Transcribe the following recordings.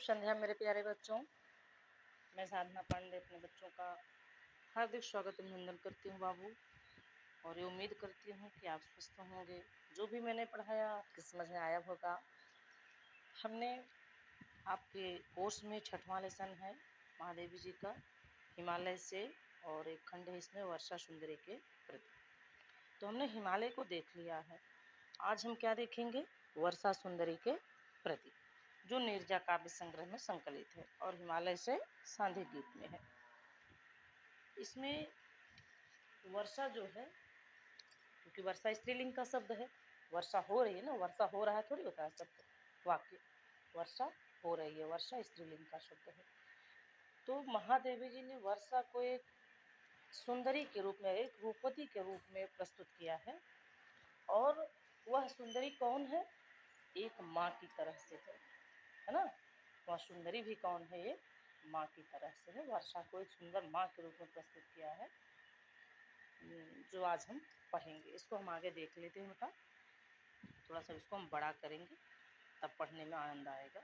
संध्या मेरे प्यारे बच्चों। मैं साधना पांडे अपने बच्चों का हार्दिक स्वागत अभिनंदन करती हूँ बाबू। और ये उम्मीद करती हूँ कि आप स्वस्थ होंगे। जो भी मैंने पढ़ाया आपकी समझ में आया होगा। हमने आपके कोर्स में 6वां लेसन है महादेवी जी का, हिमालय से, और एक खंड है इसमें वर्षा सुंदरी के प्रति। तो हमने हिमालय को देख लिया है। आज हम क्या देखेंगे? वर्षा सुंदरी के प्रति, जो नीरजा काव्य संग्रह में संकलित है और हिमालय से सांध्य गीत में है। इसमें वर्षा जो है, क्योंकि वर्षा स्त्रीलिंग का शब्द है, वर्षा हो रही है ना, वर्षा हो रहा है थोड़ी होता है शब्द, वाक्य। वर्षा हो रही है, वर्षा स्त्रीलिंग का शब्द है। तो महादेवी जी ने वर्षा को एक सुंदरी के रूप में, एक रूपवती के रूप में प्रस्तुत किया है। और वह सुंदरी कौन है? एक माँ की तरह से है ना। वह सुंदरी भी कौन है? एक माँ की तरह से है। वर्षा को एक सुंदर माँ के रूप में प्रस्तुत किया है, जो आज हम पढ़ेंगे। इसको हम आगे देख लेते हैं बेटा। थोड़ा सा इसको हम बड़ा करेंगे, तब पढ़ने में आनंद आएगा।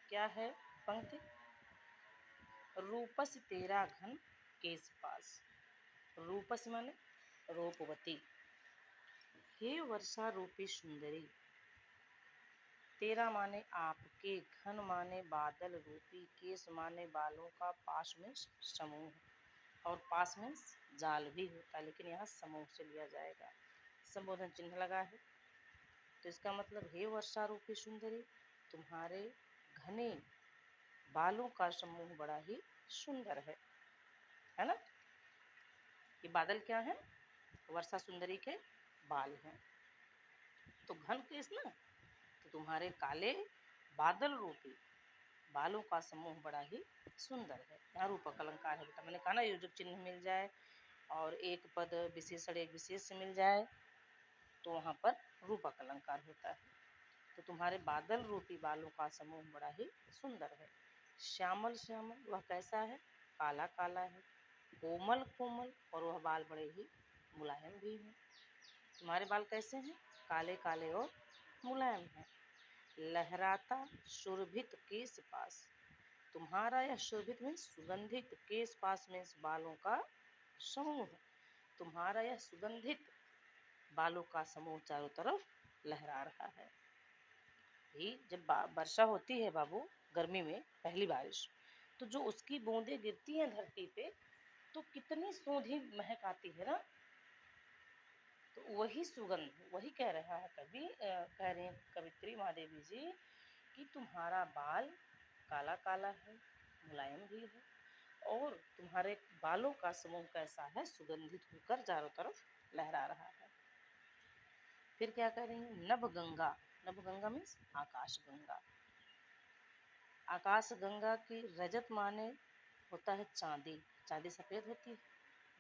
क्या है पंक्ति? रूपस तेरा घन केस पास। रूपस माने रूपवती। हे वर्षा रूपी सुंदरी। तेरा माने आपके, घन माने बादल रूपी, केस माने बालों का, पास में समूह, और पास में जाल भी होता है, लेकिन यहाँ समूह से लिया जाएगा। संबोधन चिन्ह लगा है, तो इसका मतलब हे वर्षा रूपी सुंदरी, तुम्हारे घने बालों का समूह बड़ा ही सुंदर है ना। ये बादल क्या है? वर्षा सुंदरी के बाल हैं। तो घन केस ना, तो तुम्हारे काले बादल रूपी बालों का समूह बड़ा ही सुंदर है। यहाँ रूपक अलंकार है बेटा। मैंने कहा ना, योजक चिन्ह मिल जाए और एक पद विशेषण एक विशेष से मिल जाए तो वहाँ पर रूपक अलंकार होता है। तो तुम्हारे बादल रूपी बालों का समूह बड़ा ही सुंदर है। श्यामल श्यामल, वह कैसा है? काला काला है। कोमल कोमल, और वह बाल बड़े ही मुलायम भी हैं। तुम्हारे बाल कैसे हैं? काले काले और मुलायम हैं। लहराता सुरभित केस पास। तुम्हारा यह शोभित में सुगंधित, केस पास में इस बालों का समूह। तुम्हारा यह सुगंधित बालों का समूह चारों तरफ लहरा रहा है। ही जब वर्षा होती है बाबू, गर्मी में पहली बारिश, तो जो उसकी बूंदें गिरती हैं धरती पे, तो कितनी सूंधी महक आती है ना। तो वही सुगंध, वही कह रहा है कवि, कह रहे हैं कवित्री महादेवी जी कि तुम्हारा बाल काला काला है, मुलायम भी है, और तुम्हारे बालों का समूह कैसा है? सुगंधित होकर चारों तरफ लहरा रहा है। फिर क्या कह रही है? नभ गंगा। नभ गंगा मीन्स आकाश गंगा। आकाश गंगा की रजत माने होता है चांदी। चांदी सफ़ेद होती है,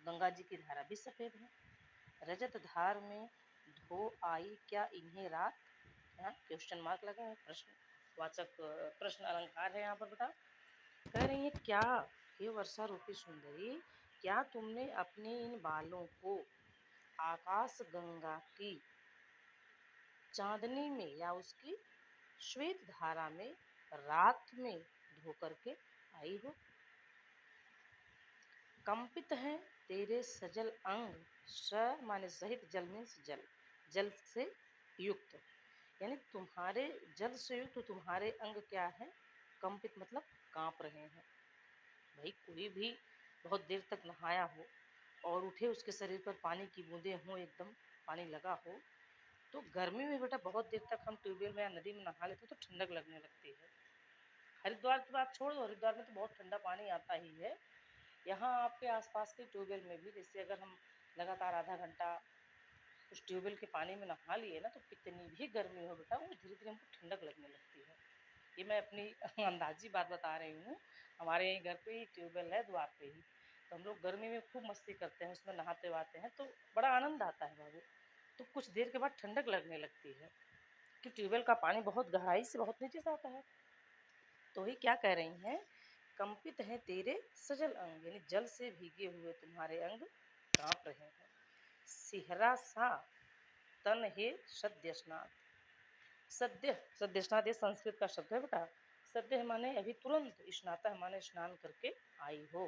गंगा जी की धारा भी सफ़ेद है। रजत धार में धो आई क्या इन्हें रात। यहाँ क्वेश्चन मार्क लगा है, प्रश्न वाचक प्रश्न अलंकार है यहाँ पर बेटा। कह रही है क्या, हे वर्षा रूपी सुंदरी, क्या तुमने अपने इन बालों को आकाश गंगा की चांदनी में या उसकी श्वेत धारा में रात में धो करके आई हो। कंपित है तेरे सजल अंग, स माने सहित, जल मीन्स जल, जल से युक्त, यानी तुम्हारे जल से युक्त तुम्हारे अंग क्या है? कंपित मतलब कांप रहे हैं। भाई कोई भी बहुत देर तक नहाया हो और उठे, उसके शरीर पर पानी की बूंदें हों, एकदम पानी लगा हो, तो गर्मी में बेटा बहुत देर तक हम ट्यूबवेल में या नदी में नहा लेते तो ठंडक लगने लगती है। हरिद्वार की बात छोड़ दो, हरिद्वार में तो बहुत ठंडा पानी आता ही है। यहाँ आपके आसपास के ट्यूबवेल में भी, जैसे अगर हम लगातार आधा घंटा उस ट्यूबवेल के पानी में नहा लिए ना, तो कितनी भी गर्मी हो बेटा, वो धीरे धीरे हमको ठंडक लगने लगती है। ये मैं अपनी अंदाजी बात बता रही हूँ। हमारे यहीं घर पे ही ट्यूबवेल है, द्वार पे ही। तो हम लोग गर्मी में खूब मस्ती करते हैं, उसमें नहाते वाते हैं, तो बड़ा आनंद आता है बाबू। तो कुछ देर के बाद ठंडक लगने लगती है कि ट्यूबवेल का पानी बहुत गहराई से, बहुत नीचे से आता है। तो ही क्या कह रही हैं? कंपित है तेरे सजल अंग, यानी जल से भीगे हुए तुम्हारे अंग कांप रहे हैं। सिहरा सा तन हे सद्य स्नात। सद्य, सद्य स्नात ये संस्कृत का शब्द है बेटा। सद्य माने अभी तुरंत, स्नाता माने स्नान करके आई हो।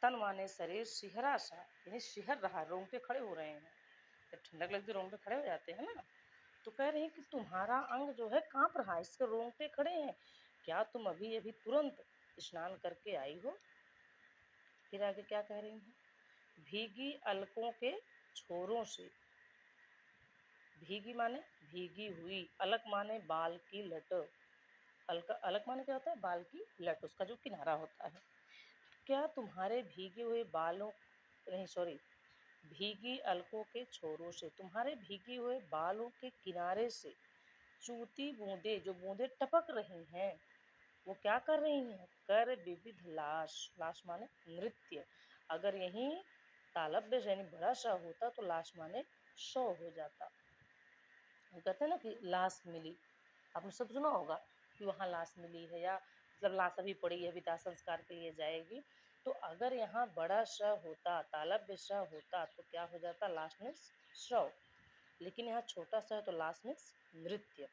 तन माने शरीर, शिहरा सा यानी शिहर रहा, रोंगटे खड़े हो रहे हैं। जब ठंडक लगती है रोंगटे खड़े हो जाते हैं ना, तो कह रही है कि तुम्हारा अंग जो है कांप रहा है, इसके रोंगटे खड़े हैं। क्या तुम अभी अभी तुरंत स्नान करके आई हो? फिर आगे क्या कह रही है? भीगी अलकों के छोरों से, भीगी माने भीगी हुई, अलक माने बाल की लट, अलक अलक माने क्या होता है? बाल की लट, उसका जो किनारा होता है। क्या तुम्हारे भीगे हुए बालों, नहीं सॉरी, भीगी अलकों के छोरों से, तुम्हारे भीगे हुए बालों के किनारे से चूती बूंदे, जो बूंदे टपक रही हैं, वो क्या कर रही हैं? कर विविध लाश, लाश माने नृत्य। अगर यही तालब्य यानी बड़ा सा होता तो लाश माने शव हो जाता। हम कहते हैं ना कि लाश मिली, आपने सब सुना होगा कि वहाँ लाश मिली है, या मतलब लाश अभी पड़ी है, अभी दाह संस्कार के लिए जाएगी। तो अगर यहाँ बड़ा श होता, तालब्य श होता, तो क्या हो जाता? लाश में शव। लेकिन यहाँ छोटा सा है तो लाश में नृत्य।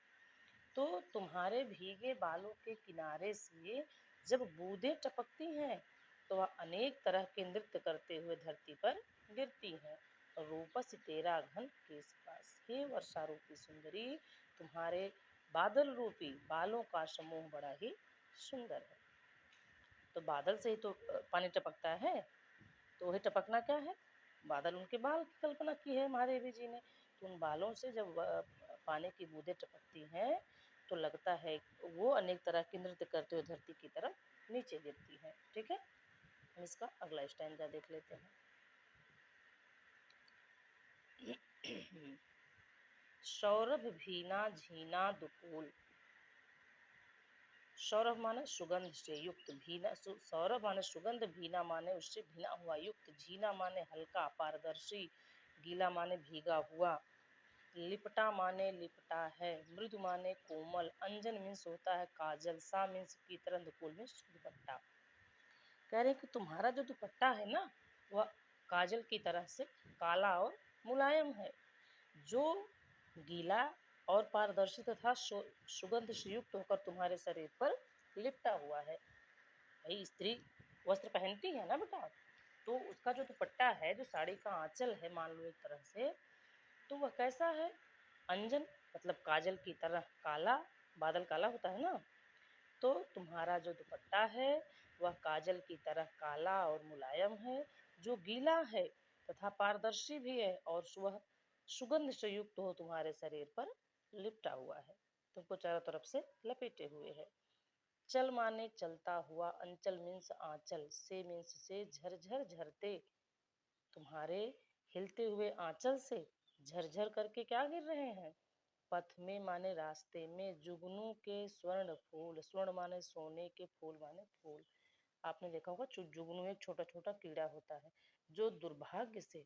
तो तुम्हारे भीगे बालों के किनारे से जब बूंदें टपकती हैं, तो वह अनेक तरह के नृत्य करते हुए धरती पर गिरती हैं। रूपस तेरा घन केस पास, हे वर्षा रूपी सुंदरी, तुम्हारे बादल रूपी बालों का समूह बड़ा ही सुंदर है। तो बादल से ही तो पानी टपकता है, तो वही टपकना क्या है? बादल, उनके बाल की कल्पना की है महादेवी जी ने। तो उन बालों से जब पानी की बूंदें टपकती हैं, तो लगता है वो अनेक तरह के नृत्य करते हुए धरती की तरफ नीचे गिरती हैं। ठीक है, हम इसका अगला स्टैंजा देख लेते हैं। सौरभ भीना झीना दुकूल, सौरभ माने सुगंध से युक्त, भीना सौरभ माने सुगंध, भीना माने उससे भीना हुआ, युक्त, झीना माने हल्का पारदर्शी, गीला माने भीगा हुआ, लिपटा माने लिपटा है, मृदु माने कोमल, अंजन मीन्स होता है काजल, सा मीन्स की तरह, दुकुल मीन्स दुपट्टा। कह रहे कि तुम्हारा जो दुपट्टा है ना, वह काजल की तरह से काला और मुलायम है, जो गीला और पारदर्शी तथा सुगंध से युक्त होकर तुम्हारे शरीर पर लिपटा हुआ है। भाई स्त्री वस्त्र पहनती है ना बेटा, तो उसका जो दुपट्टा है, जो साड़ी का आंचल है, मान लो एक तरह से, तो वह कैसा है? अंजन मतलब काजल की तरह काला, बादल काला होता है ना, तो तुम्हारा जो दुपट्टा है वह काजल की तरह काला और मुलायम है, जो गीला है तथा पारदर्शी भी है, और वह सुगंध से युक्त हो तुम्हारे शरीर पर लिपटा हुआ है, तुमको चारों तरफ से लपेटे हुए है। चल माने चलता हुआ, अंचल मीन्स आंचल, से मीन्स से, झरझर झरते, तुम्हारे हिलते हुए आंचल से झरझर करके क्या गिर रहे हैं? पथ में माने रास्ते में, जुगनू के स्वर्ण फूल, स्वर्ण माने सोने के, फूल माने फूल। आपने देखा होगा जुगनू एक छोटा छोटा कीड़ा होता है, जो दुर्भाग्य से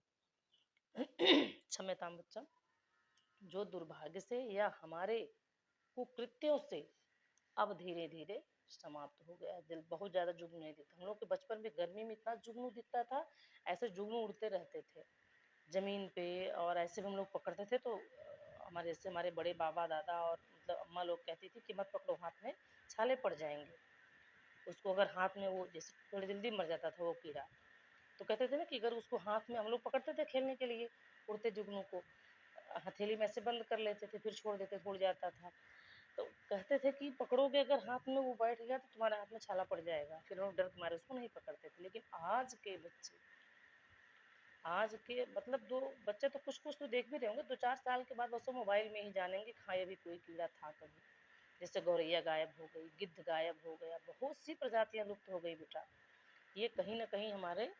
क्षम्यताम बच्चा, जो दुर्भाग्य से या हमारे कुकृत्यों से अब धीरे धीरे समाप्त हो गया। दिल बहुत ज्यादा जुगनू नहीं दिखता, हम लोग के बचपन में गर्मी में इतना जुगनू दिखता था, ऐसे जुगनू उड़ते रहते थे जमीन पे, और ऐसे भी हम लोग पकड़ते थे तो हमारे जैसे हमारे बड़े बाबा दादा और मतलब अम्मा लोग कहती थी कि मत पकड़ो, हाथ में छाले पड़ जाएंगे। उसको अगर हाथ में, वो जैसे थोड़ी जल्दी मर जाता था वो कीड़ा, तो कहते थे ना कि अगर उसको हाथ में, हम लोग पकड़ते थे खेलने के लिए उड़ते जुगनू को, हथेली में ऐसे बंद कर लेते थे, फिर छोड़ देते, उड़ जाता था। तो कहते थे कि पकड़ोगे अगर हाथ में वो बैठ गया तो तुम्हारे हाथ में छाला पड़ जाएगा, फिर लोग डर के मारे उसको नहीं पकड़ते थे। लेकिन आज के बच्चे, आज के मतलब दो बच्चे तो कुछ कुछ तो देख भी रहे होंगे, 2-4 साल के बाद बस वो मोबाइल में ही जानेंगे हाँ ये भी कोई कीड़ा था कभी। जैसे गौरैया गायब हो गई, गिद्ध गायब हो गया, बहुत सी प्रजातियां लुप्त हो गई बेटा। ये कहीं ना कहीं हमारे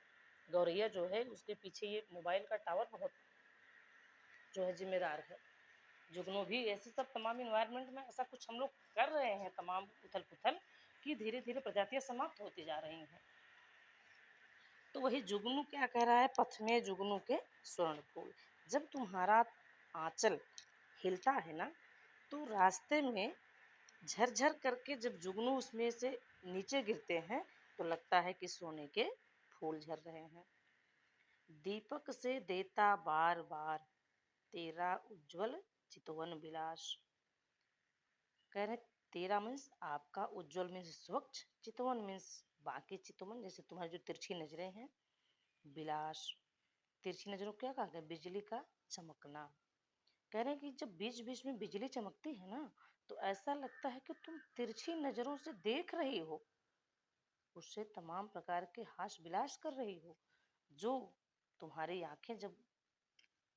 गौरैया जो है उसके पीछे ये मोबाइल का टावर बहुत जो है जिम्मेदार है। जुगनू भी ऐसे सब तमाम इन्वायरमेंट में ऐसा कुछ हम लोग कर रहे हैं, तमाम उथल पुथल, कि धीरे धीरे प्रजातियां समाप्त होती जा रही हैं। तो वही जुगनू क्या कह रहा है? पथ में जुगनू के स्वर्ण फूल, जब तुम्हारा आंचल हिलता है ना, तो रास्ते में झरझर करके जब जुगनू उसमें से नीचे गिरते हैं, तो लगता है कि सोने के फूल झर रहे हैं। दीपक से देता बार बार, तेरा उज्जवल चितवन विलास, कह रहे तेरा मीन्स आपका, उज्जवल मीन्स स्वच्छ, चितवन मीन्स बाकी चितवन, जैसे तुम्हारी जो तिरछी नजरें हैं, विलास, तिरछी नजरों क्या कहा गया, बिजली का चमकना। कह रहे हैं कि जब बीच बीच में बिजली चमकती है ना, तो ऐसा लगता है कि तुम तिरछी नजरों से देख रही हो, उससे तमाम प्रकार के हास विलास कर रही हो। जो तुम्हारी आंखें जब,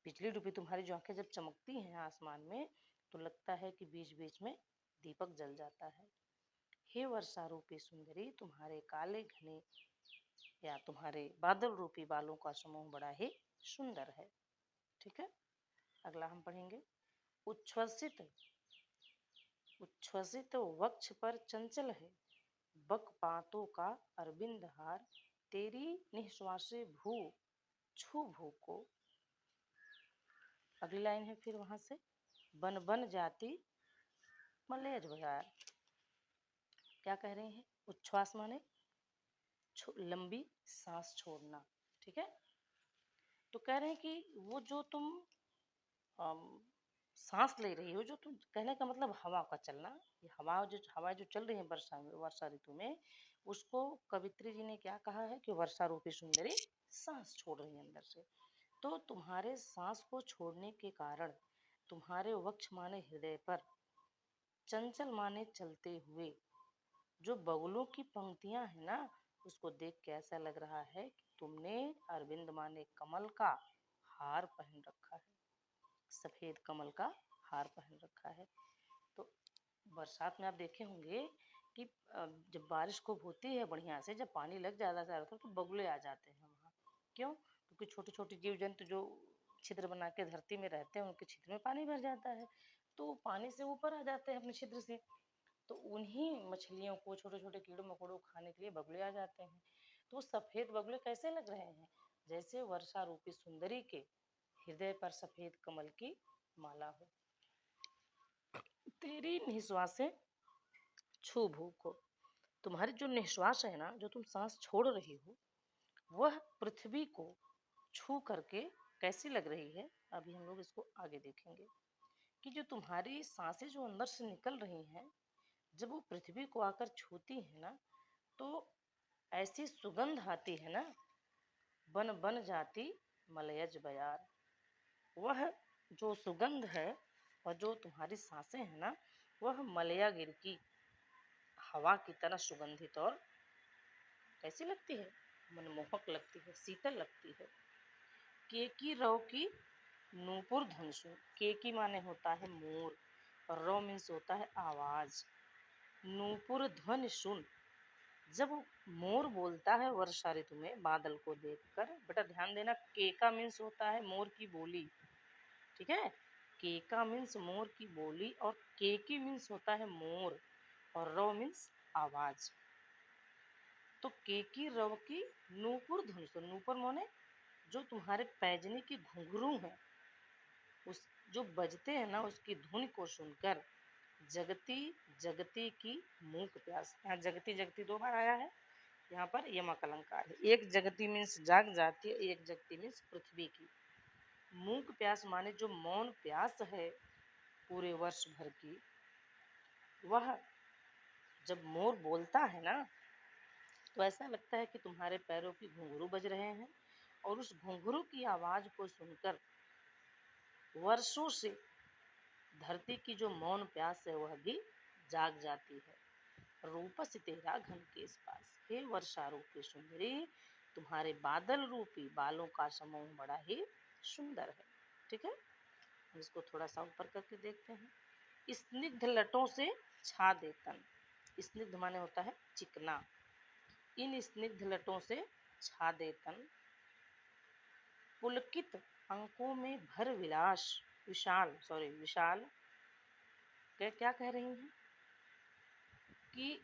बिजली रूपी तुम्हारी जो आंखें जब चमकती हैं आसमान में, तो लगता है कि बीच बीच में दीपक जल जाता है। हे वर्षा रूपी सुंदरी, तुम्हारे काले घने या तुम्हारे बादल रूपी बालों का समूह बड़ा ही सुंदर है। ठीक है, अगला हम पढ़ेंगे। उच्छ्वसित, उच्छ्वसित वक्ष पर चंचल है बक पातों का अरविंद हार, तेरी निश्वासे भू छू भू को। अगली लाइन है फिर वहां से, बन बन जाती मलेज बाजार। क्या कह रहे हैं, उच्छ्वास माने लंबी सांस छोड़ना। ठीक है, तो कह रहे हैं कि वो जो तुम सांस ले रही हो, जो तुम, कहने का मतलब हवा का चलना, ये हवा जो चल रही है वर्षा ऋतु में, उसको कवित्री जी ने क्या कहा है कि वर्षा रूपी सुंदरी सांस छोड़ रही है अंदर से। तो तुम्हारे सांस को छोड़ने के कारण तुम्हारे वक्ष माने हृदय पर, चंचल माने चलते हुए, जो बगुलों की पंक्तियां है ना, उसको देख के ऐसा लग रहा है कि तुमने अरविंद माने कमल का हार पहन रखा है, सफेद कमल का हार पहन रखा है। तो बरसात में आप देखे होंगे कि जब बारिश खूब होती है बढ़िया से, जब पानी लग जाता है चारों तरफ, तो बगुले आ जाते हैं वहाँ। क्यों? क्योंकि छोटे छोटे जीव जंतु जो छिद्र बना के धरती में रहते हैं, उनके छिद्र में पानी भर जाता है, तो पानी से ऊपर आ जाते हैं अपने छिद्र से। तो उन्हीं मछलियों को, छोटे छोटे कीड़ों मकोड़ों को खाने के लिए बगुले आ जाते हैं। तो सफेद बगुले कैसे लग रहे हैं, जैसे वर्षा रूपी सुंदरी के हृदय पर सफेद कमल की माला हो। तेरी निश्वासें छू भू को, तुम्हारी जो निश्वास है ना, जो तुम सांस छोड़ रही हो, वह पृथ्वी को छू करके कैसी लग रही है। अभी हम लोग इसको आगे देखेंगे कि जो तुम्हारी सांसें जो अंदर से निकल रही हैं, जब वो पृथ्वी को आकर छूती है ना, तो ऐसी सुगंध आती है ना, बन बन जाती मलयज बयार। वह जो सुगंध है और जो तुम्हारी सांसें हैं ना, वह मलया गिर की हवा की तरह सुगंधित और कैसी लगती है, मनमोहक लगती है, शीतल लगती है। केकी रव की नूपुर धनुषु, केकी माने होता है मोर, और रव मीन्स होता है आवाज, नूपुर ध्वनि सुन। जब मोर बोलता है वर्षा ऋतु में बादल को देखकर, बेटा ध्यान देना, केका मीन्स होता है मोर की बोली। ठीक है, केका मीन्स मोर की बोली, और केकी मीन्स होता है मोर, और रव मीन्स आवाज। तो केकी रव की नूपुर धनुष, नूपुर माने जो तुम्हारे पैजनी की घुंघरू है, उस जो बजते हैं ना, उसकी धुन को सुनकर जगती जगती की मूक प्यास। यहाँ जगती जगती दो बार आया है, यहाँ पर यमक अलंकार है। एक जगती मीन्स जाग जाती है, एक जगती मीन्स पृथ्वी की। मूक प्यास माने जो मौन प्यास है पूरे वर्ष भर की, वह जब मोर बोलता है ना, तो ऐसा लगता है कि तुम्हारे पैरों की घुंघरू बज रहे हैं, और उस घुंघरू की आवाज को सुनकर वर्षों से धरती की जो मौन प्यास है वह भी जाग जाती है। रूपस तेरा घन केस पास, हे वर्षा रूपी सुंदरी, तुम्हारे बादल रूपी बालों का समूह बड़ा ही सुंदर है। ठीक है, हम इसको थोड़ा सा ऊपर करके देखते हैं। स्निग्ध लटों से छा दे तन, स्निग्ध माने होता है चिकना, इन स्निग्ध लटों से छा दे तन, पुलकित अंकों में भर विलास, विशाल क्या कह रही हैं कि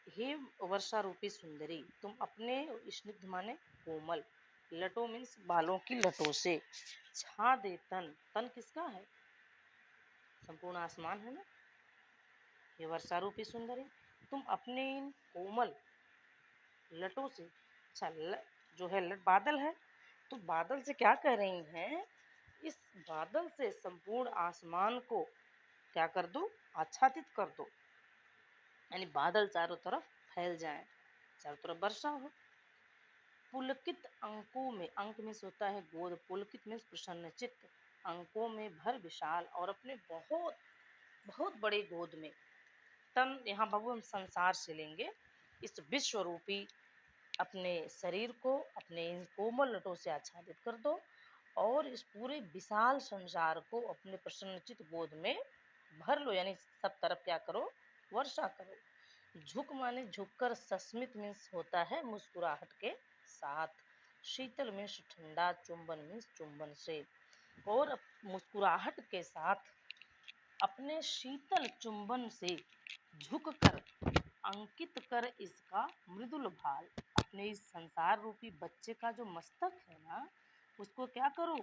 हे वर्षा रूपी सुंदरी, तुम अपने स्निग्ध माने कोमल, लटों मीन्स बालों की लटों से, छा दे तन, तन किसका है, संपूर्ण आसमान है ना। ये वर्षा रूपी सुंदरी, तुम अपने इन कोमल लटों से, अच्छा जो है लट बादल है, तो बादल से क्या कह रही हैं, इस बादल से संपूर्ण आसमान को क्या कर दो, आच्छादित कर दो, यानी बादल चारों तरफ फैल जाएं, चारों तरफ वर्षा हो। पुलकित अंकों में, अंक में होता है गोद, पुलकित में प्रसन्न चित्त, अंकों में भर विशाल और अपने बहुत बहुत बड़े गोद में। तन यहाँ बाबू हम संसार से लेंगे, इस विश्व रूपी अपने शरीर को अपने इन कोमल लटों से आच्छादित कर दो और इस पूरे विशाल संसार को अपने प्रसन्नचित गोद में भर लो, यानी सब तरफ क्या करो, वर्षा करो। झुक माने झुककर, सस्मित मीन्स होता है मुस्कुराहट के साथ, शीतल मीन्स ठंडा, चुंबन मीन्स चुंबन से, और मुस्कुराहट के साथ अपने शीतल चुंबन से झुककर अंकित कर इसका मृदुल भाल। अपने इस संसार रूपी बच्चे का जो मस्तक है ना, उसको क्या करो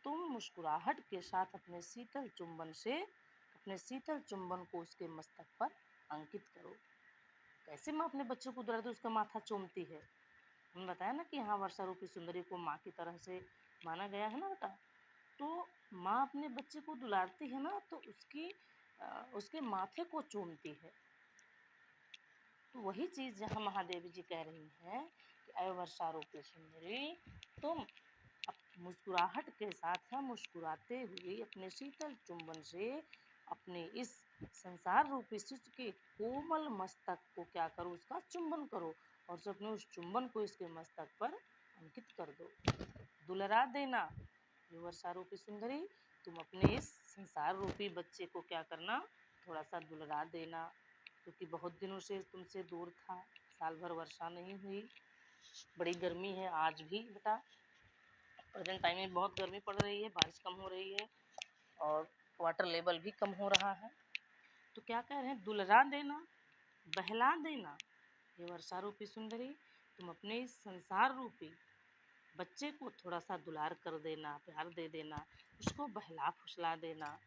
तुम, मुस्कुराहट के साथ अपने शीतल चुंबन से, अपने शीतल चुंबन को उसके मस्तक पर अंकित करो। कैसे माँ अपने बच्चों को दुलारती, उसका माथा चूमती है। हमने बताया ना कि यहाँ वर्षा रूपी सुंदरी को माँ की तरह से माना गया है ना बेटा। तो माँ अपने बच्चे को दुलारती है ना, तो उसके माथे को चूमती है। तो वही चीज़ जहाँ महादेवी जी कह रही हैं कि अय वर्षा रूपी सुंदरी, तुम मुस्कुराहट के साथ या मुस्कुराते हुए अपने शीतल चुंबन से अपने इस संसार रूपी शिष्य के कोमल मस्तक को क्या करो, उसका चुंबन करो, और जो अपने उस चुंबन को इसके मस्तक पर अंकित कर दो, दुलरा देना। ये वर्षा रूपी सुंदरी, तुम अपने इस संसार रूपी बच्चे को क्या करना, थोड़ा सा दुलरा देना, क्योंकि बहुत दिनों से तुमसे दूर था, साल भर वर्षा नहीं हुई, बड़ी गर्मी है आज भी बेटा, प्रेजेंट टाइम में बहुत गर्मी पड़ रही है, बारिश कम हो रही है और वाटर लेवल भी कम हो रहा है। तो क्या कह रहे हैं, दुलरा देना, बहला देना। ये वर्षा रूपी सुंदरी, तुम अपने इस संसार रूपी बच्चे को थोड़ा सा दुलार कर देना, प्यार दे देना, उसको बहला फुसला देना।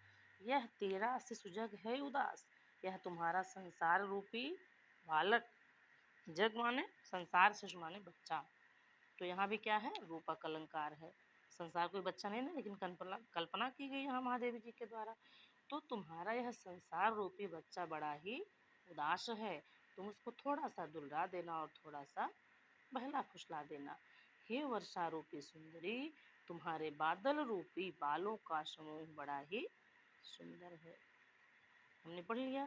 यह तेरा शिशुजग है उदास, यह तुम्हारा संसार रूपी बालक, जग माने संसार, शिशु माने बच्चा। तो यहाँ भी क्या है, रूपक अलंकार है, संसार कोई बच्चा नहीं ना, लेकिन कल्पना की गई यहाँ महादेवी जी के द्वारा। तो तुम्हारा यह संसार रूपी बच्चा बड़ा ही उदास है, तुम उसको थोड़ा सा दुलरा देना और थोड़ा सा बहला फुसला देना। हे वर्षा रूपी सुंदरी, तुम्हारे बादल रूपी बालों का समूह बड़ा ही सुंदर है। हमने पढ़ लिया।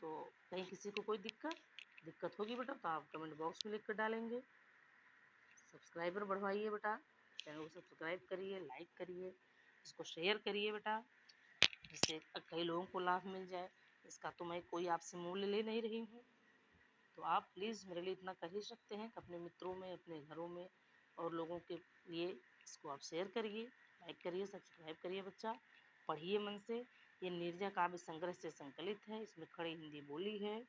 तो कहीं किसी को कोई दिक्कत होगी बेटा तो आप कमेंट बॉक्स में लिख कर डालेंगे। सब्सक्राइबर बढ़वाइए बेटा, चैनल को सब्सक्राइब करिए, लाइक करिए, इसको शेयर करिए बेटा, जिससे कई लोगों को लाभ मिल जाए। इसका तो मैं कोई आपसे मूल्य ले नहीं रही हूँ, तो आप प्लीज़ मेरे लिए इतना कर ही सकते हैं कि अपने मित्रों में, अपने घरों में और लोगों के लिए इसको आप शेयर करिए, लाइक करिए, सब्सक्राइब करिए बच्चा, पढ़िए मन से। ये नीरजा काव्य संग्रह से संकलित है, इसमें खड़ी हिंदी बोली है,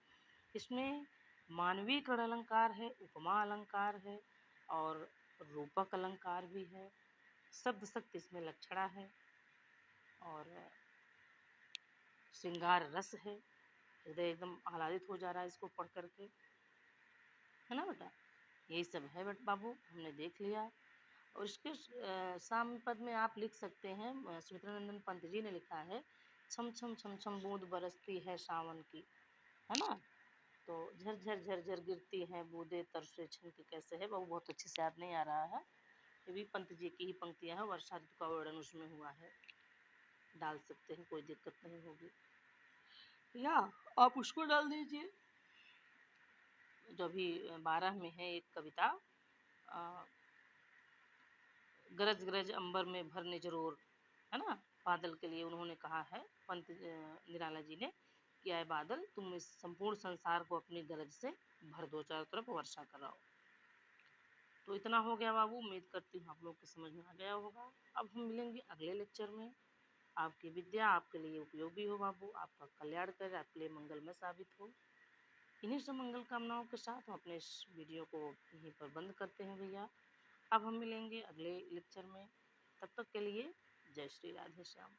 इसमें मानवीय कड़ अलंकार है, उपमा अलंकार है और रूपक अलंकार भी है, शब्द शक्ति इसमें लक्षणा है और श्रृंगार रस है। हृदय एकदम आह्लादित हो जा रहा है इसको पढ़ करके, है ना बेटा। यही सब है बेटा बाबू, हमने देख लिया। और इसके साम पद में आप लिख सकते हैं, सुमित्रा नंदन पंत जी ने लिखा है, छम छम छम छम बूंद बरसती है सावन की, है ना। तो झरझर झरझर गिरती हैं बूंदे तरसे छनके, कैसे है वो बहुत अच्छे से याद नहीं आ रहा है, ये भी पंत जी की ही पंक्तियां हैं, वर्षा ऋतु का वर्णन उसमें हुआ है, डाल सकते हैं, कोई दिक्कत नहीं होगी, या आप उसको डाल दीजिए जो अभी 12 में है एक कविता, गरज गरज अंबर में भरने जरूर, है ना। बादल के लिए उन्होंने कहा है पंत निराला जी ने कि आए बादल तुम इस संपूर्ण संसार को अपनी गरज से भर दो, चारों तरफ वर्षा कराओ। तो इतना हो गया बाबू, उम्मीद करती हूँ आप लोग को समझ में आ गया होगा। अब हम मिलेंगे अगले लेक्चर में। आपकी विद्या आपके लिए उपयोगी हो बाबू, आपका कल्याण करे, आपके लिए मंगलमय साबित हो। इन्हीं सब मंगल कामनाओं के साथ हम अपने इस वीडियो को यहीं पर बंद करते हैं भैया। अब हम मिलेंगे अगले लेक्चर में, तब तक के लिए जय श्री राधे श्याम।